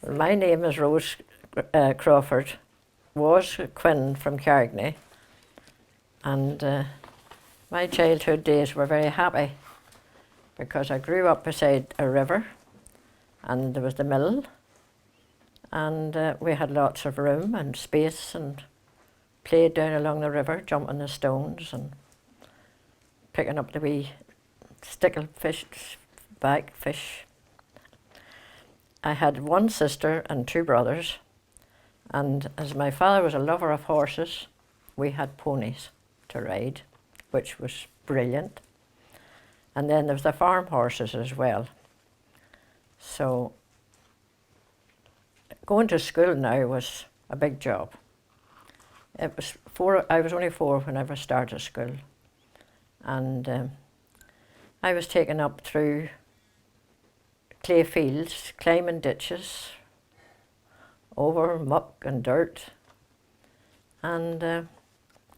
My name is Rose Crawford, was Quinn from Carrigney, and my childhood days were very happy because I grew up beside a river and there was the mill, and we had lots of room and space and played down along the river, jumping the stones and picking up the wee stickle fish, bag fish. I had one sister and two brothers, and as my father was a lover of horses, we had ponies to ride, which was brilliant. And then there was the farm horses as well. So going to school now was a big job. It was I was only 4 when I first started school, and I was taken up through clay fields, climbing ditches, over muck and dirt, and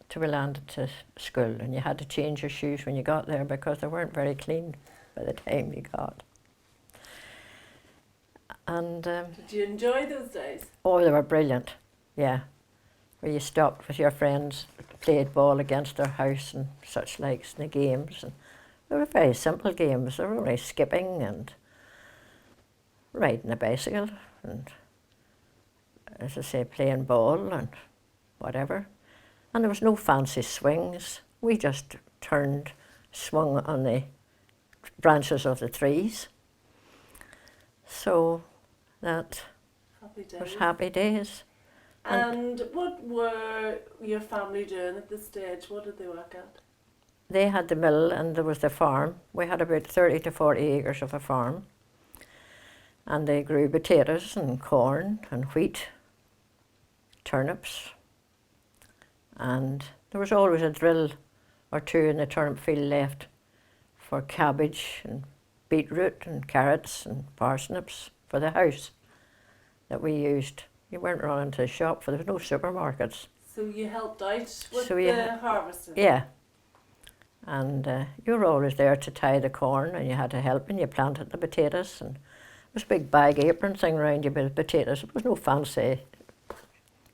till we landed to school. And you had to change your shoes when you got there because they weren't very clean by the time you got. And did you enjoy those days? oh, they were brilliant, yeah. Where you stopped with your friends, played ball against their house and such likes in the games. And they were very simple games. They were only skipping and riding a bicycle and, as I say, playing ball and whatever. And there was no fancy swings. We just swung on the branches of the trees. So that was happy days. And what were your family doing at this stage? What did they work at? They had the mill and there was the farm. We had about 30 to 40 acres of a farm. And they grew potatoes and corn and wheat, turnips. And there was always a drill or two in the turnip field left for cabbage and beetroot and carrots and parsnips for the house that we used. You weren't running to the shop, for there was no supermarkets. So you helped out with the harvesting? Yeah. And you were always there to tie the corn, and you had to help, and you planted the potatoes. And there was a big bag apron thing around you with potatoes. There was no fancy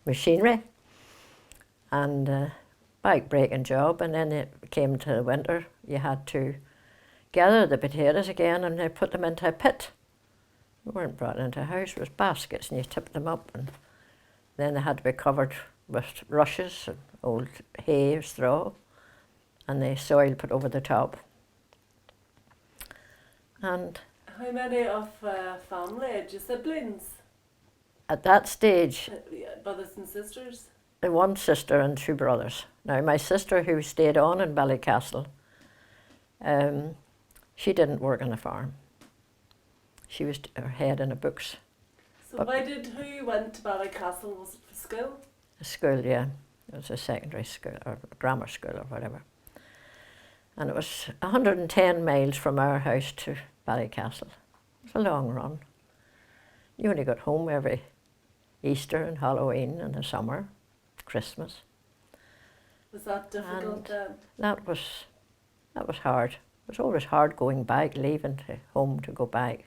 machinery. And back-breaking job. And then it came to the winter, you had to gather the potatoes again and they put them into a pit. They weren't brought into a house, it was baskets, and you tipped them up, and then they had to be covered with rushes and old hay or straw, and the soil put over the top. And how many of family had your siblings? At that stage, brothers and sisters? One sister and two brothers. Now my sister, who stayed on in Ballycastle, she didn't work on the farm. She was her head in the books. So who went to Ballycastle? Was it for school? A school, yeah. It was a secondary school or grammar school or whatever. And it was 110 miles from our house to Ballycastle. It was a long run. You only got home every Easter and Halloween in the summer, Christmas. Was that difficult then? That was hard. It was always hard going back, leaving home to go back.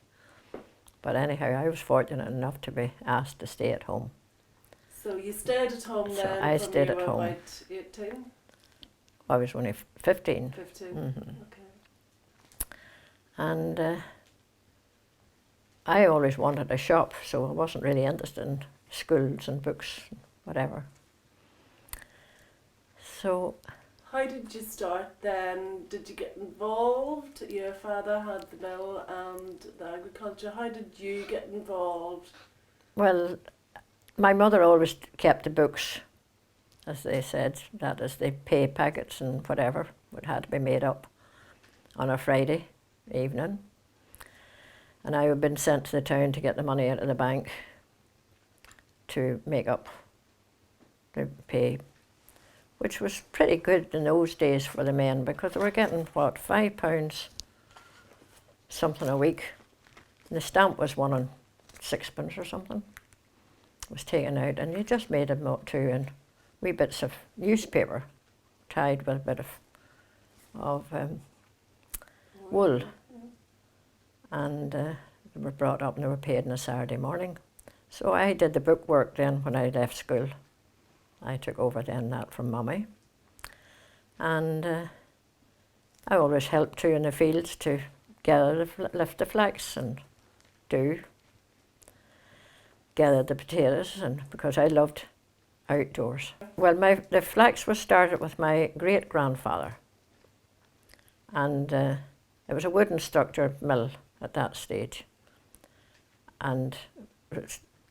But anyhow, I was fortunate enough to be asked to stay at home. So you stayed at home then I stayed you were at home. about 18? I was only 15. 15, okay. And I always wanted a shop, so I wasn't really interested in schools and books, whatever. So how did you start then? Did you get involved? Your father had the mill and the agriculture. How did you get involved? well, my mother always kept the books, as they said, that is, the pay packets and whatever would had to be made up on a Friday evening. And I had been sent to the town to get the money out of the bank to make up the pay, which was pretty good in those days for the men because they were getting, what, £5 something a week. And the stamp was 1 and 6pence or something. It was taken out, and you just made them up too in wee bits of newspaper tied with a bit of wool. And they were brought up and they were paid on a Saturday morning. So I did the bookwork then when I left school. I took over then that from Mummy. And I always helped too in the fields to gather lift the flax and gather the potatoes, and because I loved outdoors. Well, the flax was started with my great-grandfather, and it was a wooden structure mill at that stage. And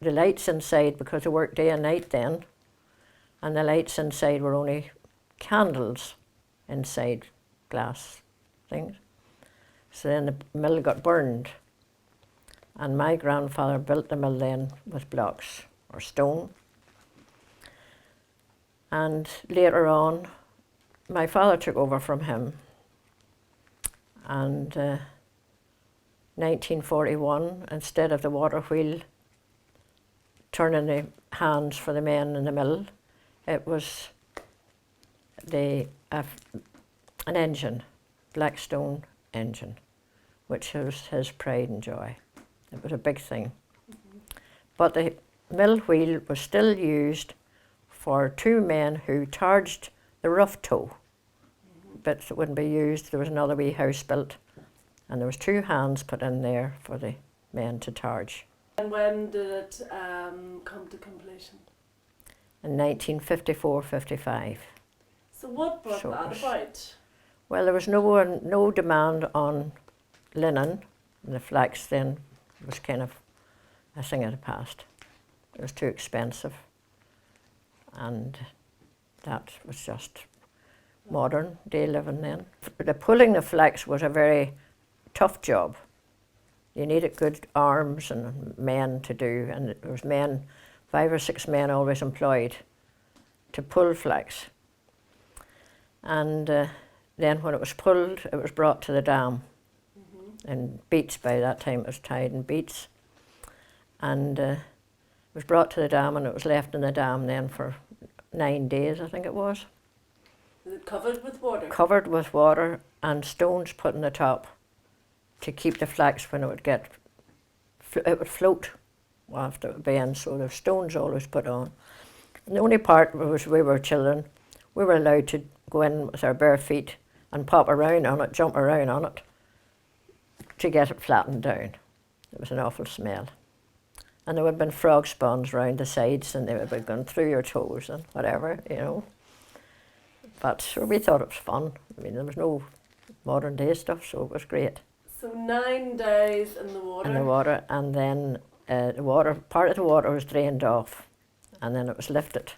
the lights inside, because I worked day and night then, and the lights inside were only candles inside glass things. So then the mill got burned, and my grandfather built the mill then with blocks or stone. And later on, my father took over from him, and 1941, instead of the water wheel turning the hands for the men in the mill, it was an engine, Blackstone engine, which was his pride and joy. It was a big thing. But the mill wheel was still used for two men who targed the rough toe. Bits that wouldn't be used. There was another wee house built, and there was two hands put in there for the men to targe. And when did it come to completion? In 1954-55. So what brought that about? Well, there was no demand on linen, and the flax then was kind of a thing of the past. It was too expensive, and that was just modern day living then. The pulling the flax was a very tough job. You needed good arms and men to do, and there was 5 or 6 men always employed to pull flax. And then when it was pulled, it was brought to the dam in beats. By that time it was tied in beats, and it was brought to the dam, and it was left in the dam then for 9 days, I think it was. Is it covered with water? Covered with water, and stones put on the top to keep the flax when it would it would float after it would be in, so the stones always put on. And the only part was we were children, we were allowed to go in with our bare feet and pop around on it, jump around on it, to get it flattened down. It was an awful smell. And there would have been frog spawns round the sides, and they would have gone through your toes and whatever, you know. But sure, we thought it was fun. I mean, there was no modern day stuff, so it was great. So 9 days in the water? In the water, and then part of the water was drained off, and then it was lifted.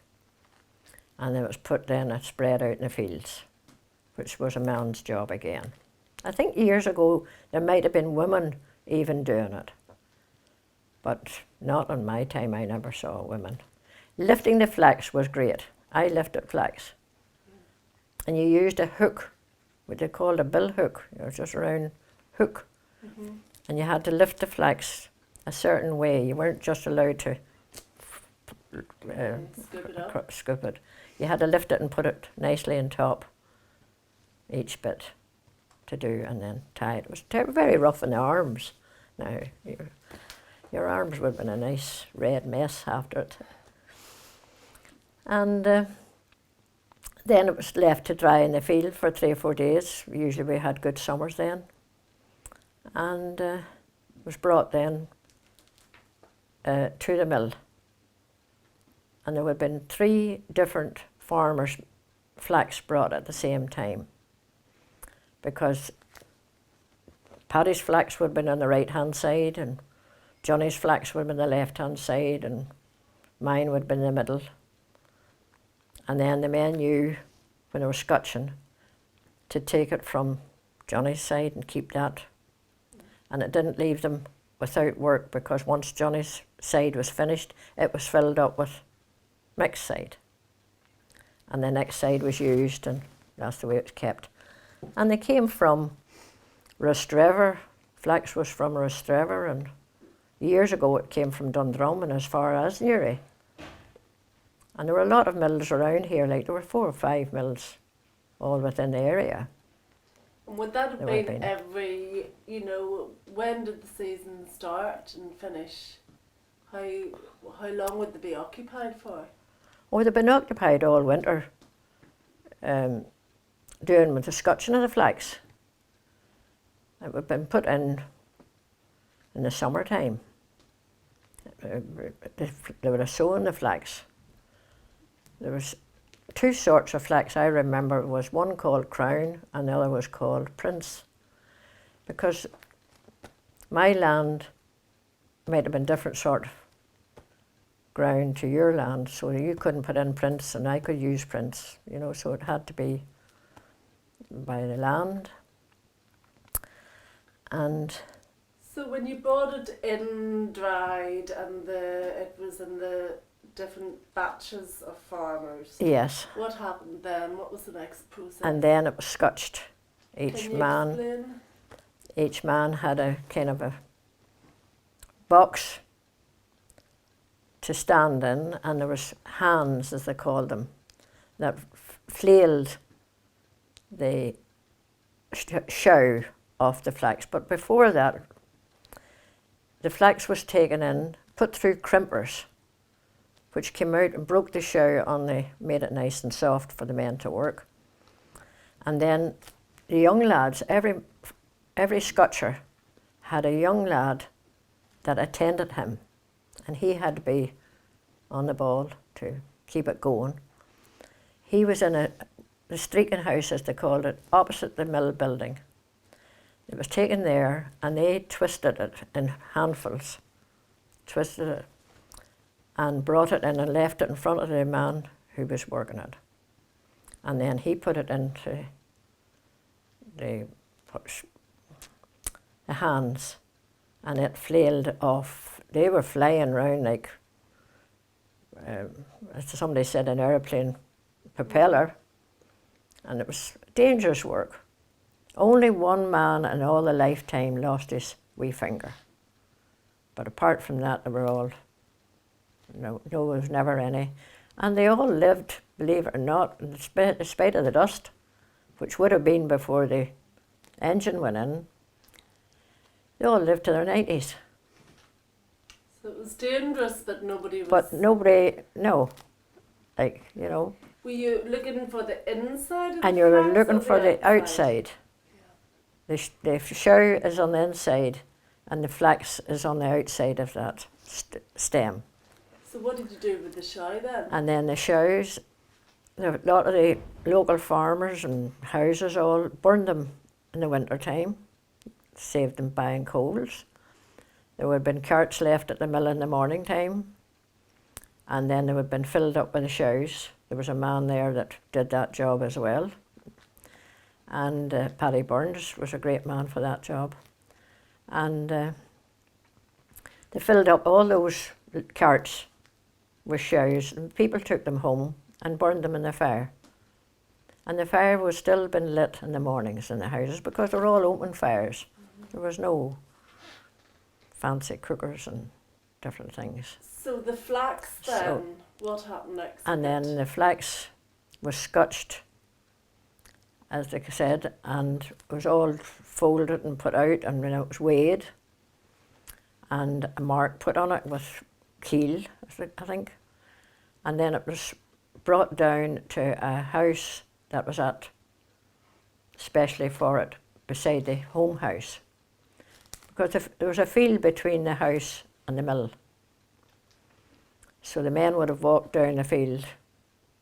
And then it was put then, spread out in the fields, which was a man's job again. I think years ago there might have been women even doing it, but not in my time. I never saw women. Lifting the flax was great. I lifted flax. And you used a hook, what they called a bill hook, just a round hook. And you had to lift the flax a certain way. You weren't just allowed to scoop it. You had to lift it and put it nicely on top, each bit to do, and then tie it. It was very rough in the arms. Now, your arms would have been a nice red mess after it. And then it was left to dry in the field for 3 or 4 days. Usually we had good summers then. And it was brought then to the mill. And there would have been 3 different farmers' flax brought at the same time, because Paddy's flax would have been on the right-hand side, and Johnny's flax would have been on the left-hand side, and mine would have been in the middle. And then the men knew, when they were scutching, to take it from Johnny's side and keep that. And it didn't leave them without work, because once Johnny's side was finished, it was filled up with Mick's side. And the next side was used, and that's the way it was kept. And they came from Rostrevor. Flax was from Rostrevor, and years ago it came from Dundrum and as far as Newry. And there were a lot of mills around here, like there were 4 or 5 mills all within the area. And would that have been every, when did the season start and finish? How long would they be occupied for? Oh, they've been occupied all winter, doing with the scotching of the flax. It would have been put in the summertime. They were sowing the flax. There was two sorts of flax I remember. Was one called Crown and the other was called Prince. Because my land might have been different sort of ground to your land, so you couldn't put in Prince and I could use Prince, you know, so it had to be by the land. And so when you bought it in dried and it was in the different batches of farmers, yes, what happened then? What was the next process? and then it was scotched. Can you explain? Each man had a kind of a box to stand in, and there was hands, as they called them, that flailed the show off the flax. But before that, the flax was taken in, put through crimpers, which came out and broke the show made it nice and soft for the men to work. And then the young lads, every scotcher had a young lad that attended him, and he had to be on the ball to keep it going. He was in the streaking house, as they called it, opposite the mill building. It was taken there, and they twisted it in handfuls, twisted it, and brought it in and left it in front of the man who was working it. And then he put it into the hands, and it flailed off. They were flying around like, as somebody said, an aeroplane propeller, and it was dangerous work. Only one man in all the lifetime lost his wee finger. But apart from that, they were all, no, there was never any. And they all lived, believe it or not, in spite of the dust, which would have been before the engine went in. They all lived to their 90s. So it was dangerous, but nobody was... But nobody, no, like, you know. Were you looking for the inside of the And you were flax looking or for the outside. The show is on the inside, and the flax is on the outside of that stem. So what did you do with the show then? And then the shows, a lot of the local farmers and houses all burned them in the winter time, saved them buying coals. There would have been carts left at the mill in the morning time, and then they would have been filled up with the shows. There was a man there that did that job as well. And Paddy Burns was a great man for that job. And they filled up all those carts with shows, and people took them home and burned them in the fire. And the fire was still been lit in the mornings in the houses because they were all open fires. There was no fancy cookers and different things. So the flax then, what happened next? And then the flax was scotched, as they said, and it was all folded and put out, and then it was weighed and a mark put on it with keel, I think. And then it was brought down to a house that was at, especially for it, beside the home house. Because there was a field between the house and the mill. So the men would have walked down the field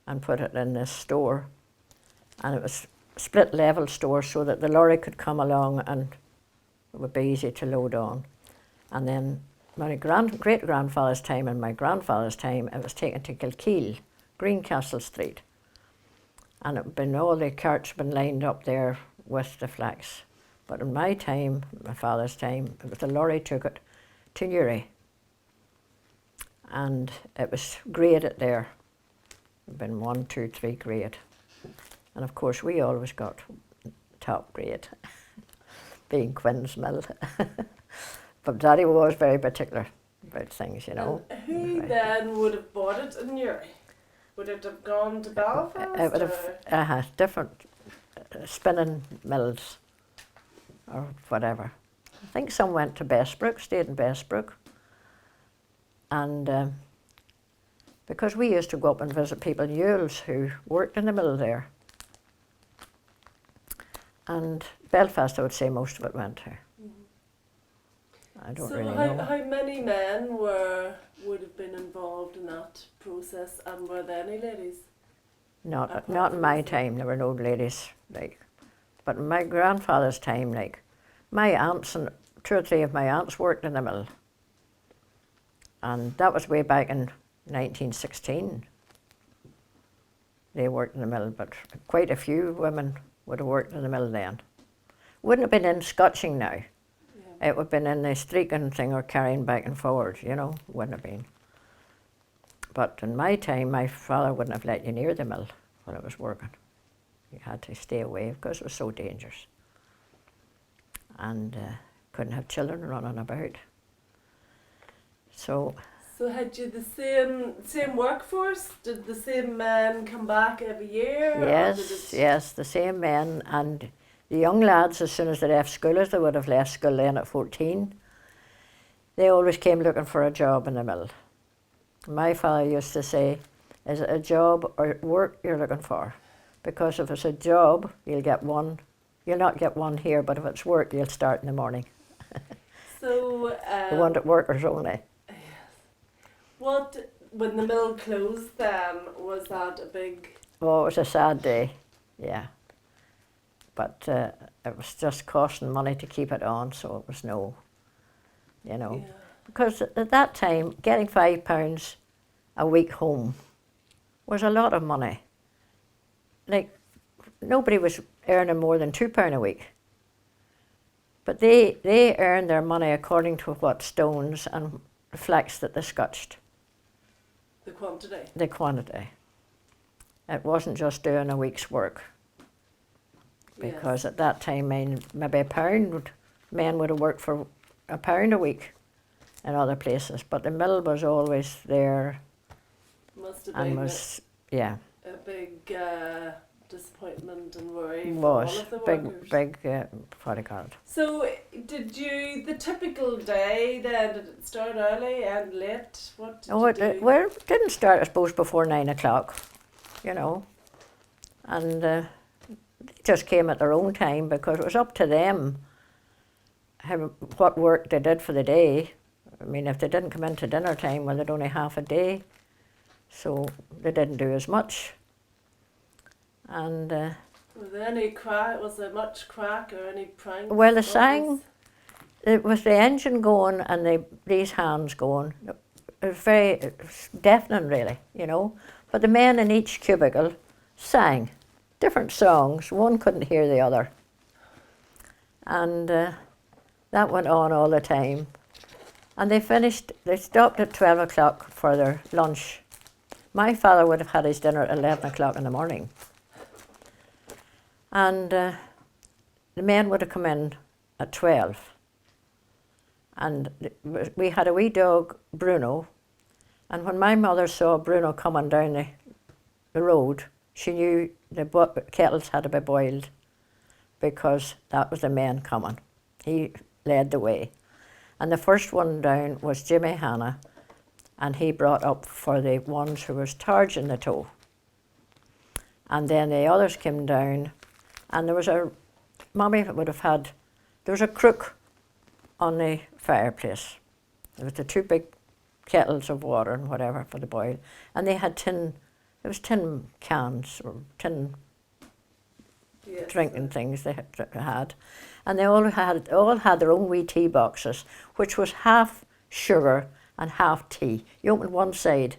and put it in this store. And it was split level store so that the lorry could come along and it would be easy to load on. And then my great-grandfather's time and my grandfather's time, it was taken to Kilkeel, Greencastle Street. And it had been, all the carts had been lined up there with the flax. But in my time, my father's time, it was the lorry took it to Newry. And it was graded there. It had been 1, 2, 3 grade. And of course we always got top grade, being Quinn's mill. But Daddy was very particular about things, you know. And who then would have bought it in Newry? Would it have gone to Belfast? It would have different spinning mills or whatever. I think some went to Bestbrook, stayed in Bestbrook. And because we used to go up and visit people in Yules who worked in the mill there. And Belfast, I would say most of it went to. I don't really know. How many men would have been involved in that process, and were there any ladies? Not in my time. There were no ladies, like. But in my grandfather's time, like, my aunts and 2 or 3 of my aunts worked in the mill, and that was way back in 1916. They worked in the mill, but quite a few women would have worked in the mill then. Wouldn't have been in scotching now. Yeah. It would have been in the streaking thing or carrying back and forward, you know, wouldn't have been. But in my time, my father wouldn't have let you near the mill when it was working. You had to stay away because it was so dangerous. And couldn't have children running about. So had you the same workforce? Did the same men come back every year? Yes, the same men. And the young lads, as soon as they left school, as they would have left school then at 14, they always came looking for a job in the mill. My father used to say, is it a job or work you're looking for? Because if it's a job, you'll get one. You'll not get one here, but if it's work, you'll start in the morning. So they wanted workers only. When the mill closed then, was that a big... Oh, it was a sad day, yeah. But it was just costing money to keep it on, so it was no, you know. Yeah. Because at that time, getting £5 a week home was a lot of money. Like, nobody was earning more than £2 a week. But they earned their money according to what stones and flax that they scotched. The quantity? The quantity. It wasn't just doing a week's work. Because at that time, maybe men would have worked for £1 a week in other places. But the mill was always there. Must have been a big disappointment and worry for all of the workers. Big bodyguard. So the typical day then, did it start early and late? What did you do? Well, it didn't start, I suppose, before 9 o'clock, you know. And they just came at their own time because it was up to them what work they did for the day. I mean, if they didn't come into dinner time, well, they'd only half a day. So they didn't do as much. And was there much crack or any pranks? Well, they sang. It was the engine going and these hands going. It was very deafening, really, you know. But the men in each cubicle sang different songs. One couldn't hear the other. And that went on all the time. And they stopped at 12 o'clock for their lunch. My father would have had his dinner at 11 o'clock in the morning. And the men would have come in at 12. And we had a wee dog, Bruno, and when my mother saw Bruno coming down the road, she knew the kettles had to be boiled because that was the man coming. He led the way. And the first one down was Jimmy Hanna, and he brought up for the ones who was charging the tow. And then the others came down, and there was Mommy would have had, there was a crook on the fireplace. There was the 2 big kettles of water and whatever for the boil, and they had tin cans or tin drinking things they had. And they all had their own wee tea boxes, which was half sugar and half tea. You opened one side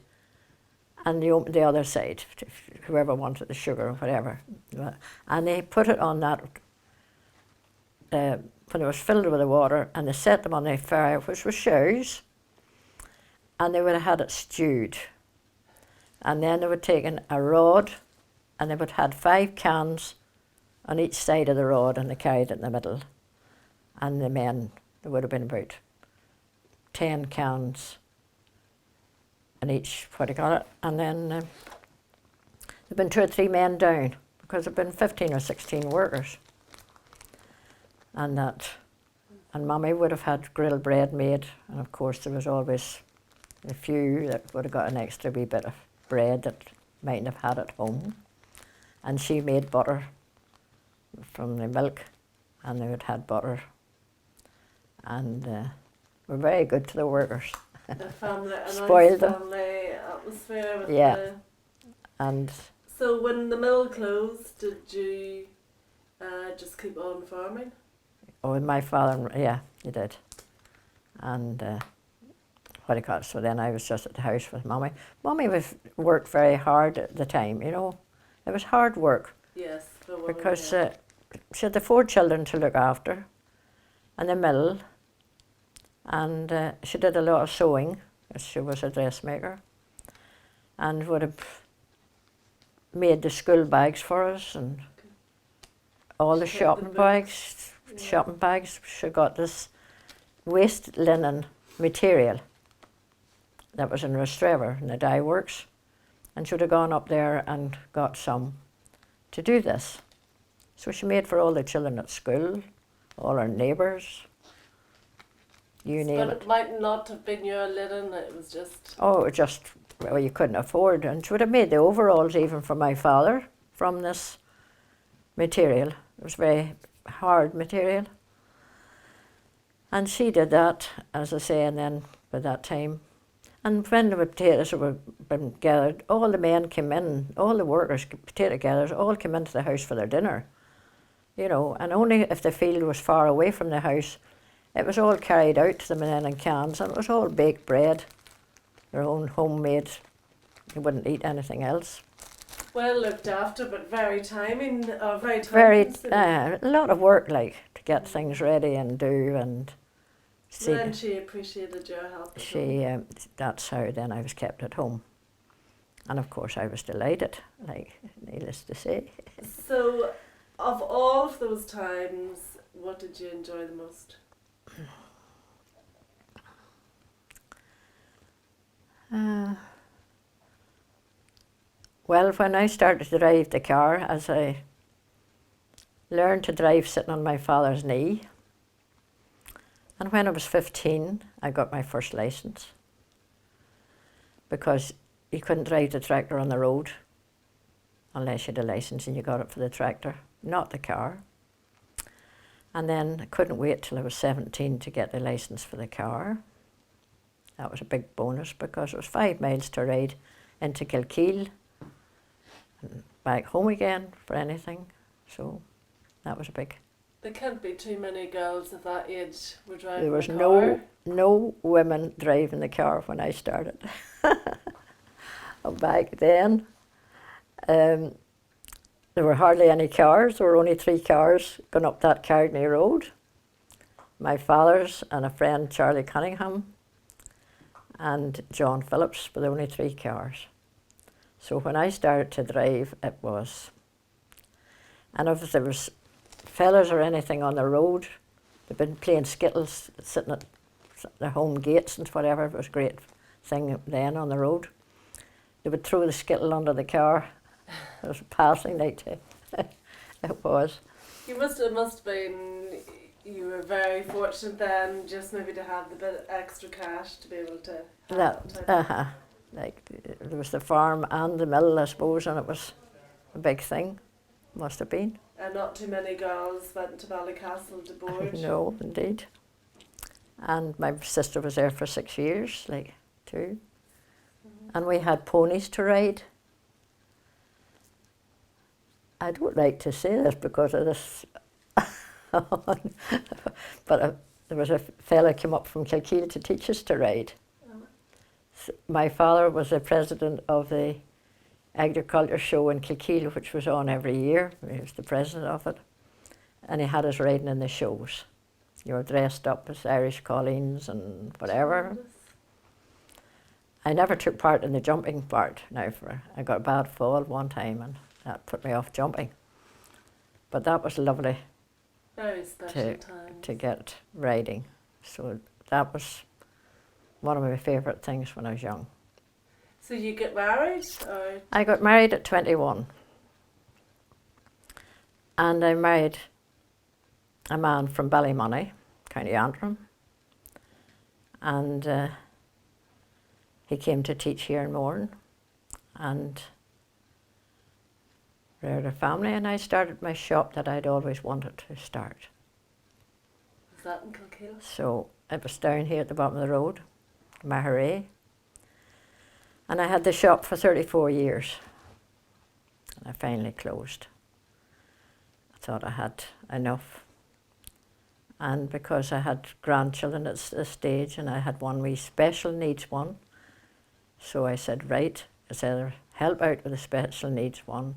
and you opened the other side, whoever wanted the sugar or whatever. And they put it on that, when it was filled with the water, and they set them on the fire, which was shows, and they would have had it stewed. And then they would take a rod, and they would have had 5 cans on each side of the rod, and they carried it in the middle. And the men, there would have been about 10 cans in each, and then there'd been 2 or 3 men down, because there'd been 15 or 16 workers. And Mommy would have had grilled bread made, and of course there was always a few that would have got an extra wee bit of bread that mightn't have had at home. And she made butter from the milk, and they would had butter. And were very good to the workers. A family, a Spoiled nice them. family atmosphere with Yeah. the... And So when the mill closed, did you just keep on farming? oh, my father, yeah, he did. And what do you call it? So then I was just at the house with Mummy. Mummy worked very hard at the time, you know. It was hard work Yes, for women, because yeah. she had the 4 children to look after, and the mill, and she did a lot of sewing, as she was a dressmaker, and would have made the school bags for us and all the She kept shopping the bags. Yeah. Shopping bags. She got this waste linen material that was in Rostraver in the dye works, and she would have gone up there and got some to do this. So she made for all the children at school, all our neighbours, you name But it. it might not have been your linen, it was just... Oh, it just, well, you couldn't afford. And she would have made the overalls even for my father from this material. It was very hard material. And she did that, as I say, and then by that time. And when the potatoes were been gathered, all the men came in, all the workers, potato gatherers, all came into the house for their dinner. You know, and only if the field was far away from the house, it was all carried out to them then in cans, and it was all baked bread, their own homemade. They wouldn't eat anything else. Well looked after, but very timing, very time Very, consuming. a lot of work, like, to get things ready and do and see. Well, then she appreciated your help. as well. That's how then I was kept at home. And of course I was delighted, like, needless to say. So, of all of those times, what did you enjoy the most? Well, when I started to drive the car, as I learned to drive sitting on my father's knee, and when I was 15, I got my first licence, because you couldn't drive the tractor on the road unless you had a licence and you got it for the tractor, not the car. And then I couldn't wait till I was 17 to get the licence for the car. That was a big bonus because it was 5 miles to ride into Kilkeel and back home again for anything. So that was a big. There can't be too many girls of that age who were driving There was a car. no women driving the car when I started. Back then, there were hardly any cars. There were only 3 cars going up that Carrigney Road. My father's and a friend, Charlie Cunningham, and John Phillips were the only 3 cars. So when I started to drive, it was, and if there was fellas or anything on the road, they'd been playing skittles, sitting at their home gates and whatever. It was a great thing then on the road. They would throw the skittle under the car. It was a passing night too. It was. It must have been, you were very fortunate then, just maybe to have the bit of extra cash to be able to have that type of... Like, there was the farm and the mill, I suppose, and it was a big thing. Must have been. And not too many girls went to Ballycastle to board. No, indeed. And my sister was there for 6 years, like, too. And we had ponies to ride. I don't like to say this because of this, but there was a fella came up from Kilkeel to teach us to ride. My father was the president of the agriculture show in Kilkeel, which was on every year. He was the president of it. And he had us riding in the shows. You were dressed up as Irish colleens and whatever. Tremendous. I never took part in the jumping part. I got a bad fall one time and that put me off jumping. But that was lovely Very special times. to get riding. So that was one of my favourite things when I was young. So you get married, or? I got married at 21. And I married a man from Ballymoney, County Antrim. And he came to teach here in Mourne and reared a family, and I started my shop that I'd always wanted to start. Was that in Kilkeel? So it was down here at the bottom of the road, Maharay. And I had the shop for 34 years. And I finally closed. I thought I had enough. And because I had grandchildren at this stage, and I had one wee special needs one, so I said, right, it's either help out with the special needs one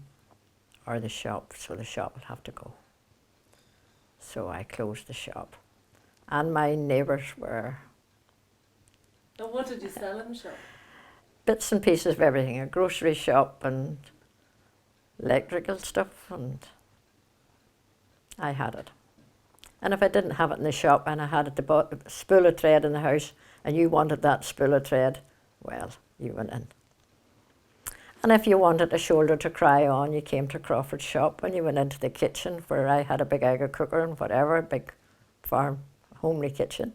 or the shop, so the shop will have to go. So I closed the shop. And my neighbours were And what did you sell in the shop? bits and pieces of everything, a grocery shop and electrical stuff, and I had it. And if I didn't have it in the shop and I had it a spool of thread in the house and you wanted that spool of thread, well, you went in. And if you wanted a shoulder to cry on, you came to Crawford's shop and you went into the kitchen where I had a big Eiger cooker and whatever, a big farm, homely kitchen.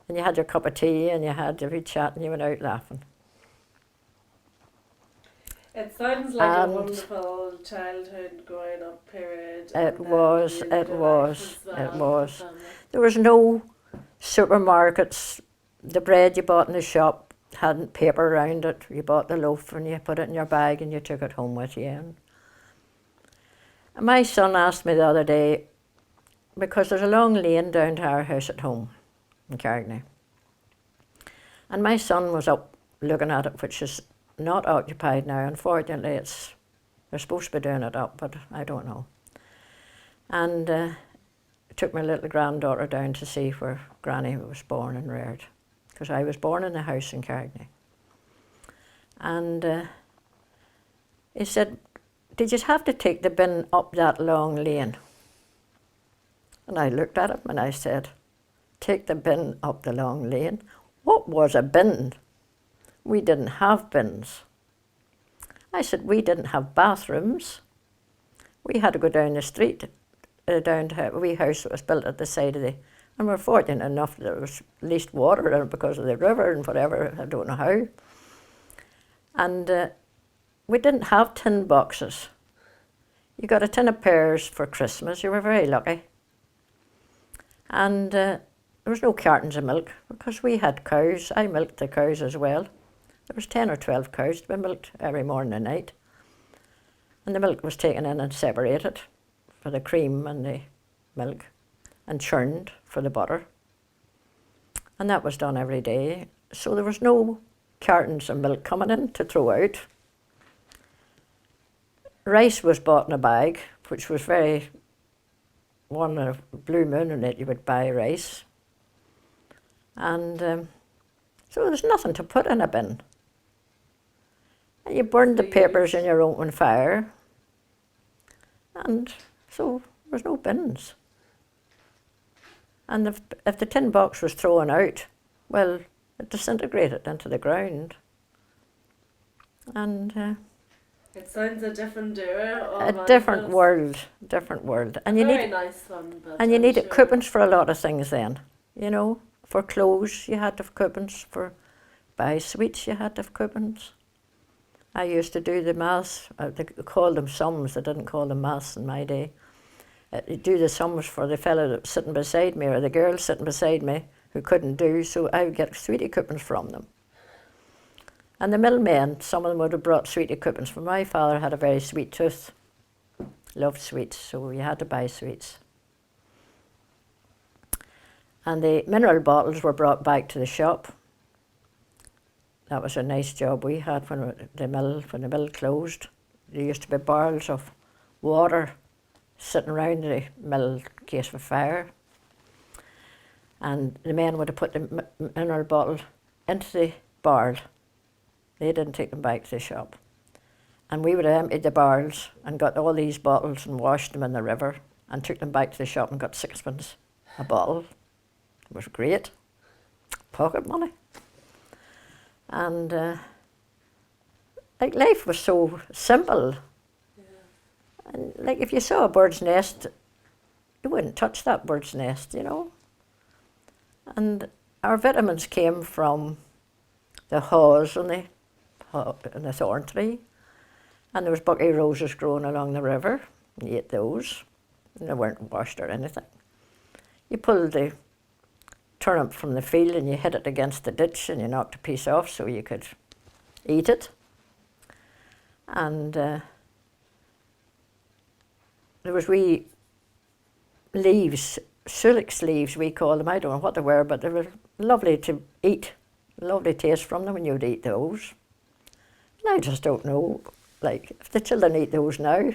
And you had your cup of tea and you had your wee chat and you went out laughing. It sounds like a wonderful childhood growing up period. It was. There was no supermarkets. The bread you bought in the shop hadn't paper around it. You bought the loaf and you put it in your bag and you took it home with you. And my son asked me the other day, because there's a long lane down to our house at home in Carrigney. And my son was up looking at it, which is not occupied now. Unfortunately, they're supposed to be doing it up, but I don't know. And took my little granddaughter down to see where Granny was born and reared, because I was born in a house in Carrigney. And he said, did you have to take the bin up that long lane? And I looked at him and I said, take the bin up the long lane? What was a bin? We didn't have bins. I said, we didn't have bathrooms. We had to go down the street, down to a wee house that was built at the side of and we're fortunate enough that there was at least water in it because of the river and whatever, I don't know how. And we didn't have tin boxes. You got a tin of pears for Christmas, you were very lucky. And there was no cartons of milk because we had cows. I milked the cows as well. There was 10 or 12 cows to be milked every morning and night. And the milk was taken in and separated for the cream and the milk and churned for the butter. And that was done every day. So there was no cartons of milk coming in to throw out. Rice was bought in a bag, which was very, one a blue moon in it you would buy rice. And so there was nothing to put in a bin. And you burned the papers in your open fire. And so there was no bins. And if the tin box was thrown out, well, it disintegrated into the ground. And it sounds a different era. A different world. And you very nice one, but and you I'm needed sure. coupons for a lot of things then. You know, for clothes you had to have coupons. For buy sweets you had to have coupons. I used to do the maths. They called them sums. They didn't call them maths in my day. Do the sums for the fellow that was sitting beside me or the girl sitting beside me who couldn't do, so I would get sweetie coupons from them. And the middlemen, some of them would have brought sweetie coupons, for my father had a very sweet tooth, loved sweets, so you had to buy sweets. And the mineral bottles were brought back to the shop. That was a nice job we had when the mill closed. There used to be barrels of water sitting around the mill in case of a fire. And the men would have put the mineral bottle into the barrel. They didn't take them back to the shop. And we would have emptied the barrels and got all these bottles and washed them in the river and took them back to the shop and got 6pence a bottle. It was great. Pocket money. And like life was so simple. Yeah. And like if you saw a bird's nest, you wouldn't touch that bird's nest, you know. And our vitamins came from the haws on the thorn tree. And there was bucky roses growing along the river. And you ate those. And they weren't washed or anything. You pulled the turnip from the field and you hit it against the ditch and you knocked a piece off so you could eat it. And there was wee leaves, sulix leaves we call them. I don't know what they were, but they were lovely to eat. Lovely taste from them when you would eat those. And I just don't know, like, if the children eat those now,